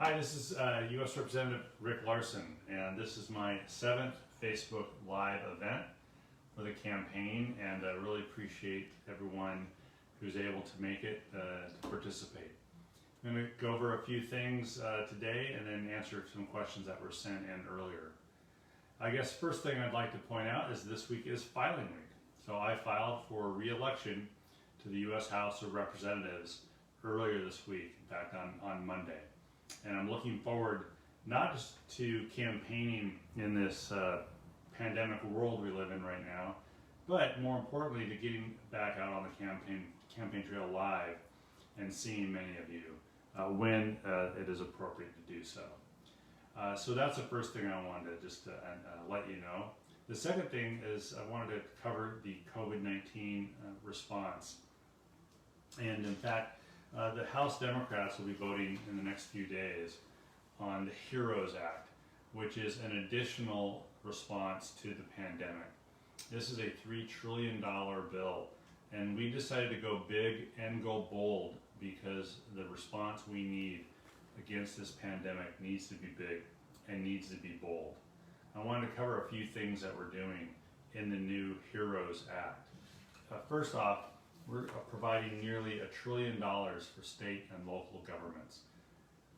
Hi, this is U.S. Representative Rick Larsen, and this is my 7th Facebook Live event for the campaign, and I really appreciate everyone who's able to make it to participate. I'm going to go over a few things today and then answer some questions that were sent in earlier. I guess first thing I'd like to point out is this week is filing week. So I filed for re-election to the U.S. House of Representatives earlier this week, in fact on Monday. And I'm looking forward not just to campaigning in this pandemic world we live in right now, but more importantly to getting back out on the campaign trail live and seeing many of you when it is appropriate to do so. So that's the first thing I wanted to just let you know. The second thing is I wanted to cover the COVID-19 response. And in fact, the House Democrats will be voting in the next few days on the HEROES Act, which is an additional response to the pandemic. This is a $3 trillion bill, and we decided to go big and go bold because the response we need against this pandemic needs to be big and needs to be bold. I wanted to cover a few things that we're doing in the new HEROES Act. First off, we're providing nearly $1 trillion for state and local governments.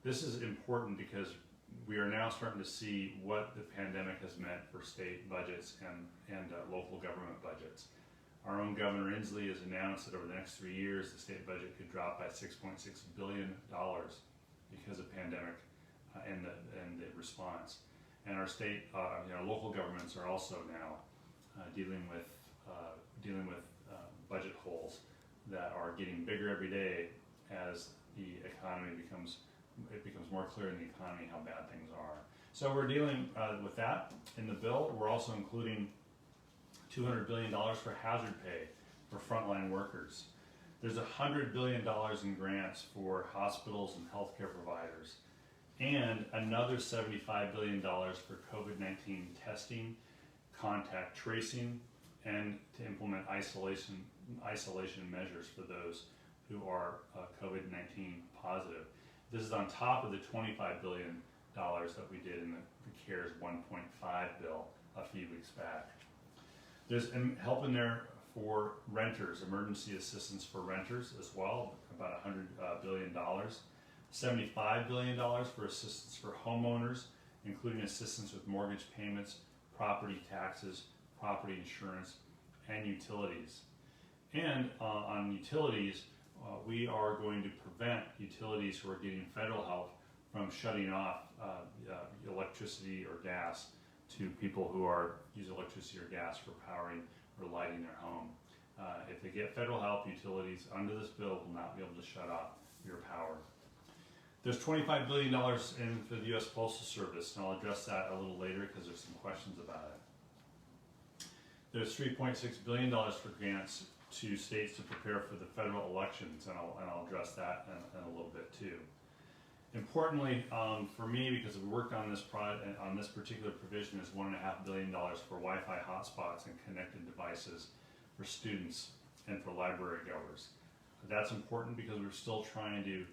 This is important because we are now starting to see what the pandemic has meant for state budgets and local government budgets. Our own Governor Inslee has announced that over the next 3 years, the state budget could drop by $6.6 billion because of pandemic and the response. And our state, local governments are also now dealing with budget holes that are getting bigger every day as the economy becomes more clear in the economy how bad things are. So we're dealing with that in the bill. We're also including $200 billion for hazard pay for frontline workers. There's $100 billion in grants for hospitals and healthcare providers, and another $75 billion for COVID-19 testing, contact tracing, and to implement isolation measures for those who are COVID-19 positive. This is on top of the $25 billion that we did in the CARES 1.5 bill a few weeks back. There's help in there for renters, emergency assistance for renters as well, about $100 billion. $75 billion for assistance for homeowners, including assistance with mortgage payments, property taxes, property insurance, and utilities. And on utilities, we are going to prevent utilities who are getting federal help from shutting off electricity or gas to people who use electricity or gas for powering or lighting their home. If they get federal help, utilities under this bill will not be able to shut off your power. There's $25 billion in for the U.S. Postal Service, and I'll address that a little later because there's some questions about it. There's $3.6 billion for grants to states to prepare for the federal elections, and I'll address that in a little bit too. Importantly, for me, because we worked on this particular provision, is $1.5 billion for Wi-Fi hotspots and connected devices for students and for library goers. That's important because we're still trying to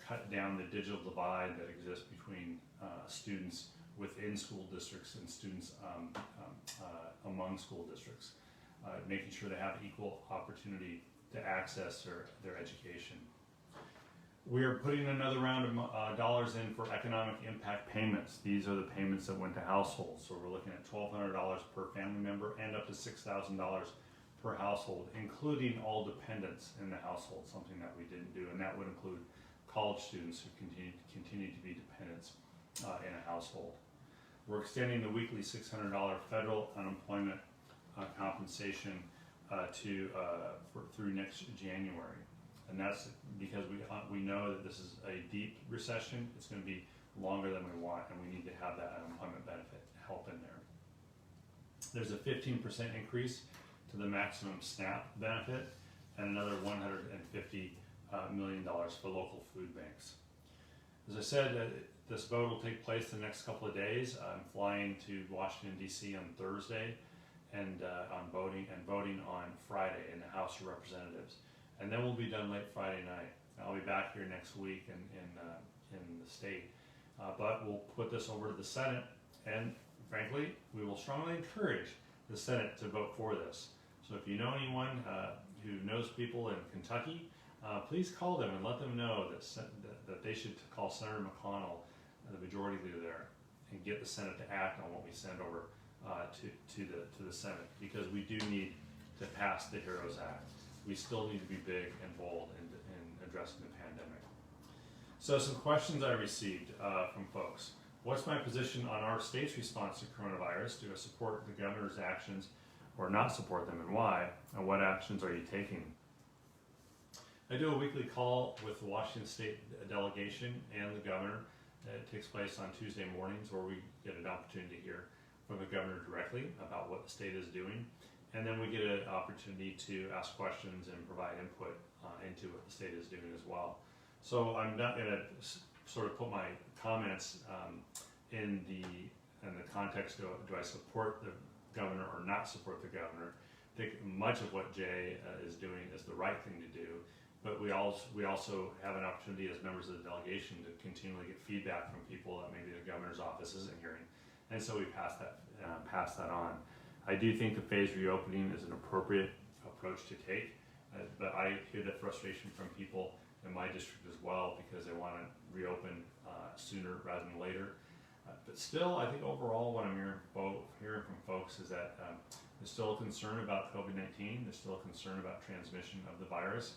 cut down the digital divide that exists between students within school districts and students among school districts, making sure they have equal opportunity to access their education. We are putting another round of dollars in for economic impact payments. These are the payments that went to households. So we're looking at $1,200 per family member and up to $6,000 per household, including all dependents in the household, something that we didn't do, and that would include college students who continue to be dependents in a household. We're extending the weekly $600 federal unemployment compensation through next January, and that's because we know that this is a deep recession. It's going to be longer than we want, and we need to have that unemployment benefit help in there. There's a 15% increase to the maximum SNAP benefit, and another $150 million for local food banks. As I said, this vote will take place the next couple of days. I'm flying to Washington, D.C. on Thursday, and voting on Friday in the House of Representatives, and then we'll be done late Friday night. I'll be back here next week in the state. But we'll put this over to the Senate, and frankly, we will strongly encourage the Senate to vote for this. So if you know anyone who knows people in Kentucky, please call them and let them know that they should call Senator McConnell, the majority leader there, and get the Senate to act on what we send over to the Senate, because we do need to pass the HEROES Act. We still need to be big and bold in addressing the pandemic. So some questions I received from folks. What's my position on our state's response to coronavirus? Do I support the governor's actions or not support them, and why? And what actions are you taking? I do a weekly call with the Washington State delegation and the governor. It takes place on Tuesday mornings, where we get an opportunity to hear from the governor directly about what the state is doing. And then we get an opportunity to ask questions and provide input into what the state is doing as well. So I'm not going to sort of put my comments in the context of do I support the governor or not support the governor. I think much of what Jay is doing is the right thing to do, but we also have an opportunity as members of the delegation to continually get feedback from people that maybe the governor's office isn't hearing, and so we pass that on. I do think the phased reopening is an appropriate approach to take, but I hear the frustration from people in my district as well, because they want to reopen sooner rather than later. But still, I think overall what I'm hearing from folks is that there's still a concern about COVID-19, there's still a concern about transmission of the virus.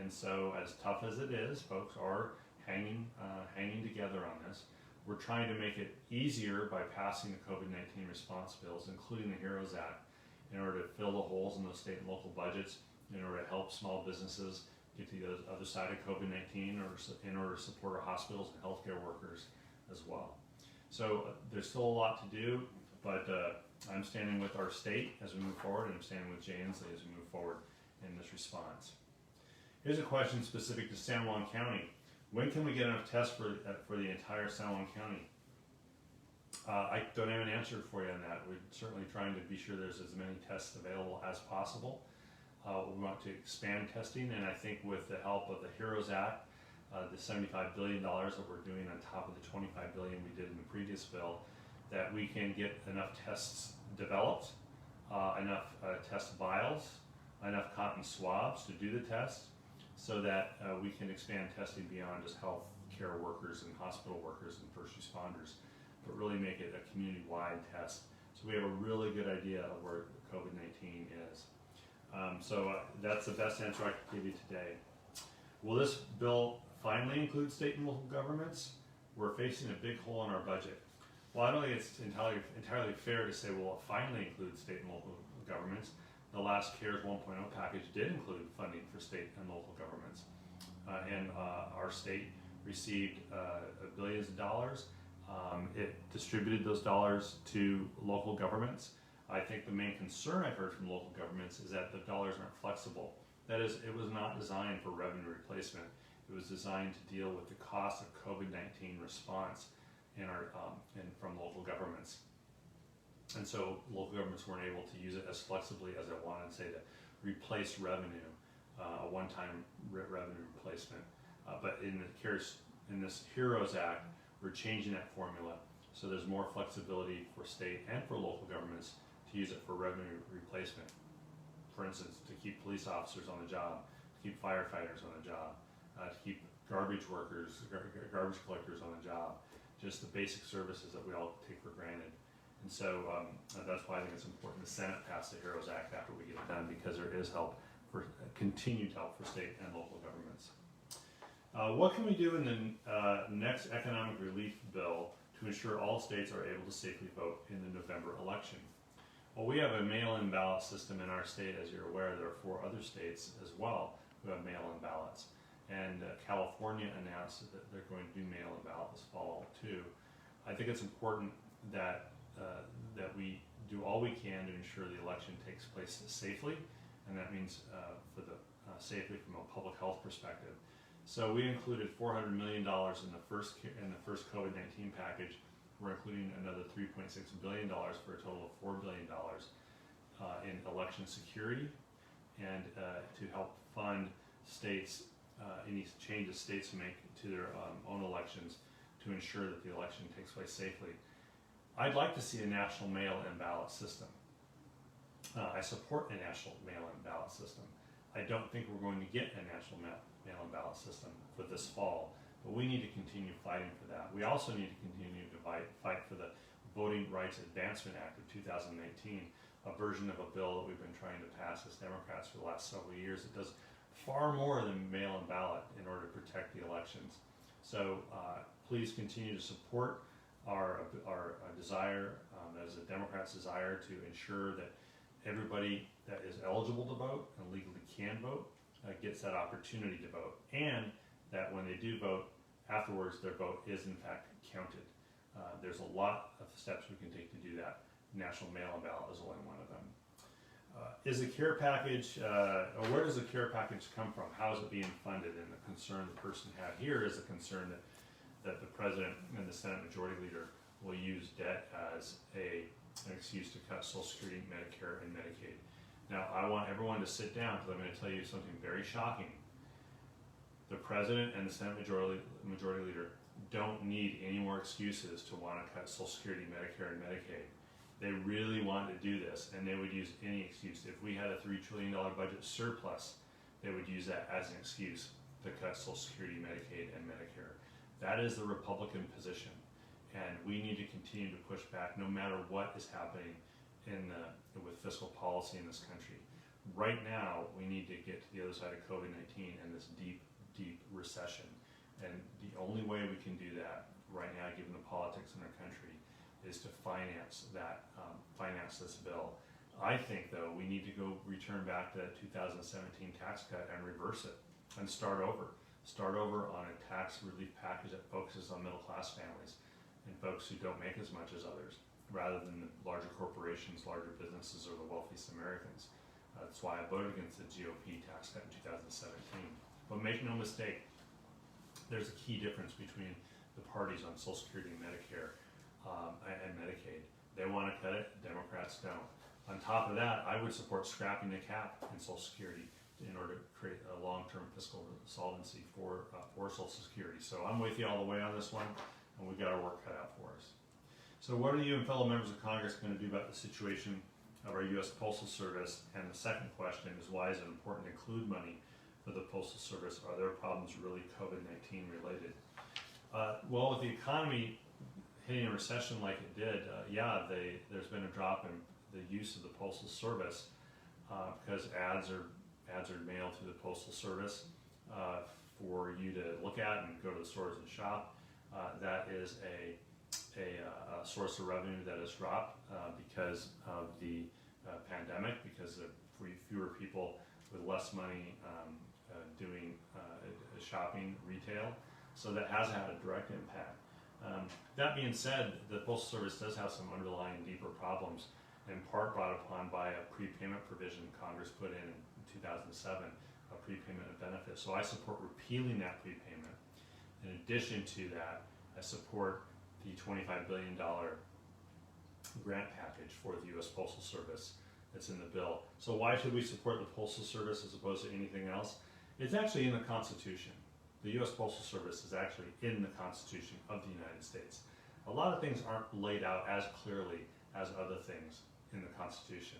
And so as tough as it is, folks are hanging together on this. We're trying to make it easier by passing the COVID-19 response bills, including the HEROES Act, in order to fill the holes in those state and local budgets, in order to help small businesses get to the other side of COVID-19, or in order to support our hospitals and healthcare workers as well. So there's still a lot to do, but I'm standing with our state as we move forward, and I'm standing with Jay Inslee as we move forward in this response. Here's a question specific to San Juan County. When can we get enough tests for the entire San Juan County? I don't have an answer for you on that. We're certainly trying to be sure there's as many tests available as possible. We want to expand testing, and I think with the help of the HEROES Act, the $75 billion that we're doing on top of the $25 billion we did in the previous bill, that we can get enough tests developed, enough test vials, enough cotton swabs to do the test, so that we can expand testing beyond just health care workers and hospital workers and first responders, but really make it a community-wide test. So we have a really good idea of where COVID-19 is. That's the best answer I can give you today. Will this bill finally include state and local governments? We're facing a big hole in our budget. Well, I don't think it's entirely fair to say, well, it finally includes state and local governments. The last CARES 1.0 package did include funding for state and local governments. And our state received billions of dollars. It distributed those dollars to local governments. I think the main concern I've heard from local governments is that the dollars aren't flexible. That is, it was not designed for revenue replacement. It was designed to deal with the cost of COVID-19 response from local governments. And so local governments weren't able to use it as flexibly as they wanted, say, to replace revenue, a one-time revenue replacement. But in this HEROES Act, we're changing that formula so there's more flexibility for state and for local governments to use it for revenue replacement. For instance, to keep police officers on the job, to keep firefighters on the job, to keep garbage workers, garbage collectors on the job, just the basic services that we all take for granted. And so that's why I think it's important the Senate pass the HEROES Act after we get it done, because there is continued help for state and local governments. What can we do in the next economic relief bill to ensure all states are able to safely vote in the November election? Well, we have a mail-in ballot system in our state, as you're aware. There are 4 other states as well who have mail-in ballots. And California announced that they're going to do mail-in ballot this fall too. I think it's important that we do all we can to ensure the election takes place safely, and that means safely from a public health perspective. So we included $400 million in the first COVID-19 package. We're including another $3.6 billion for a total of $4 billion in election security, and to help fund states any changes states make to their own elections to ensure that the election takes place safely. I'd like to see a national mail-in ballot system. I support a national mail-in ballot system. I don't think we're going to get a national mail-in ballot system for this fall, but we need to continue fighting for that. We also need to continue to fight for the Voting Rights Advancement Act of 2019, a version of a bill that we've been trying to pass as Democrats for the last several years. It does far more than mail-in ballot in order to protect the elections. So please continue to support our desire, as a Democrat's desire, to ensure that everybody that is eligible to vote and legally can vote gets that opportunity to vote, and that when they do vote, afterwards their vote is in fact counted. There's a lot of steps we can take to do that. National mail-in ballot is only one of them. Is the care package, or where does the care package come from? How is it being funded? And the concern the person had here is the concern that the President and the Senate Majority Leader will use debt as an excuse to cut Social Security, Medicare, and Medicaid. Now, I want everyone to sit down, because I'm going to tell you something very shocking. The President and the Senate Majority Leader don't need any more excuses to want to cut Social Security, Medicare, and Medicaid. They really want to do this, and they would use any excuse. If we had a $3 trillion budget surplus, they would use that as an excuse to cut Social Security, Medicaid, and Medicare. That is the Republican position, and we need to continue to push back no matter what is happening with fiscal policy in this country. Right now, we need to get to the other side of COVID-19 and this deep, deep recession. And the only way we can do that right now, given the politics in our country, is to finance this bill. I think, though, we need to go return back to that 2017 tax cut and reverse it and start over. Start over on a tax relief package that focuses on middle-class families and folks who don't make as much as others, rather than the larger corporations, larger businesses, or the wealthiest Americans. That's why I voted against the GOP tax cut in 2017. But make no mistake, there's a key difference between the parties on Social Security and Medicare and Medicaid. They want to cut it, Democrats don't. On top of that, I would support scrapping the cap in Social Security in order to create a long-term fiscal solvency for Social Security. So I'm with you all the way on this one, and we've got our work cut out for us. So what are you and fellow members of Congress going to do about the situation of our U.S. Postal Service? And the second question is, why is it important to include money for the Postal Service? Are their problems really COVID-19 related? Well, with the economy hitting a recession like it did, there's been a drop in the use of the Postal Service because ads are mailed through the Postal Service for you to look at and go to the stores and shop. That is a source of revenue that has dropped because of the pandemic, because of fewer people with less money doing shopping retail. So that has had a direct impact. That being said, the Postal Service does have some underlying deeper problems, in part brought upon by a prepayment provision Congress put in 2007, a prepayment of benefits. So I support repealing that prepayment. In addition to that, I support the $25 billion grant package for the U.S. Postal Service that's in the bill. So why should we support the Postal Service as opposed to anything else? It's actually in the Constitution. The U.S. Postal Service is actually in the Constitution of the United States. A lot of things aren't laid out as clearly as other things in the Constitution.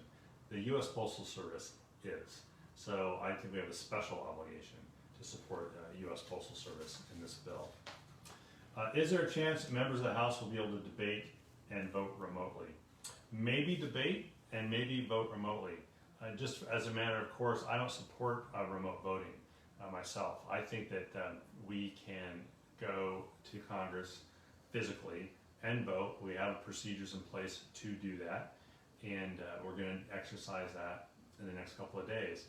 The U.S. Postal Service is. So I think we have a special obligation to support the U.S. Postal Service in this bill. Is there a chance members of the House will be able to debate and vote remotely? Maybe debate and maybe vote remotely. Just as a matter of course, I don't support remote voting myself. I think that we can go to Congress physically and vote. We have procedures in place to do that, and we're going to exercise that in the next couple of days.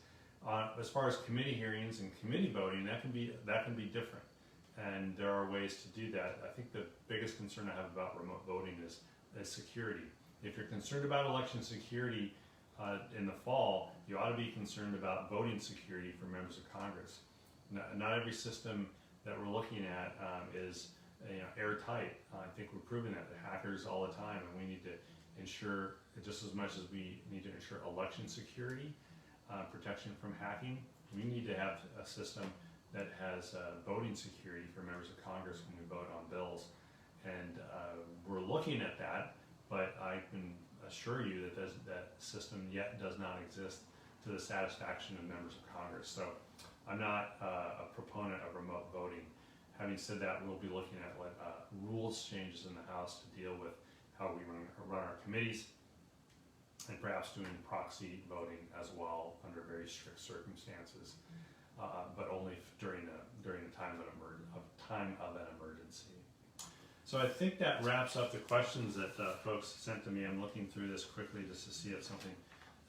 As far as committee hearings and committee voting, that can be different, and there are ways to do that. I think the biggest concern I have about remote voting is security. If you're concerned about election security in the fall, you ought to be concerned about voting security for members of Congress. Not every system that we're looking at is airtight. I think we're proving that. The hackers all the time, and we need to ensure, just as much as we need to ensure election security, protection from hacking, we need to have a system that has voting security for members of Congress when we vote on bills. And we're looking at that, but I can assure you that that system yet does not exist to the satisfaction of members of Congress. So I'm not a proponent of remote voting. Having said that, we'll be looking at what rules changes in the House to deal with how we run our committees, and perhaps doing proxy voting as well under very strict circumstances, but only during the time of an emergency. So I think that wraps up the questions that folks sent to me. I'm looking through this quickly just to see if something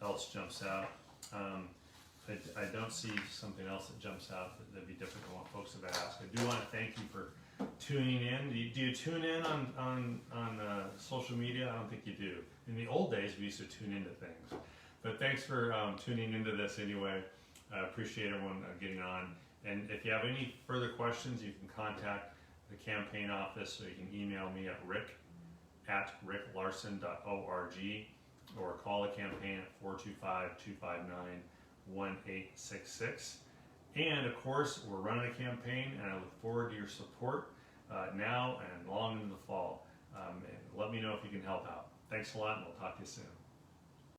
else jumps out. I don't see something else that jumps out that'd be different than what folks have asked. I do want to thank you for tuning in. Do you tune in on social media? I don't think you do. In the old days, we used to tune into things. But thanks for tuning into this anyway. I appreciate everyone getting on. And if you have any further questions, you can contact the campaign office, or you can email me at rick@ricklarsen.org, or call the campaign at 425-259-1866. And of course, we're running a campaign, and I look forward to your support now and long into the fall. And let me know if you can help out. Thanks a lot, and we'll talk to you soon.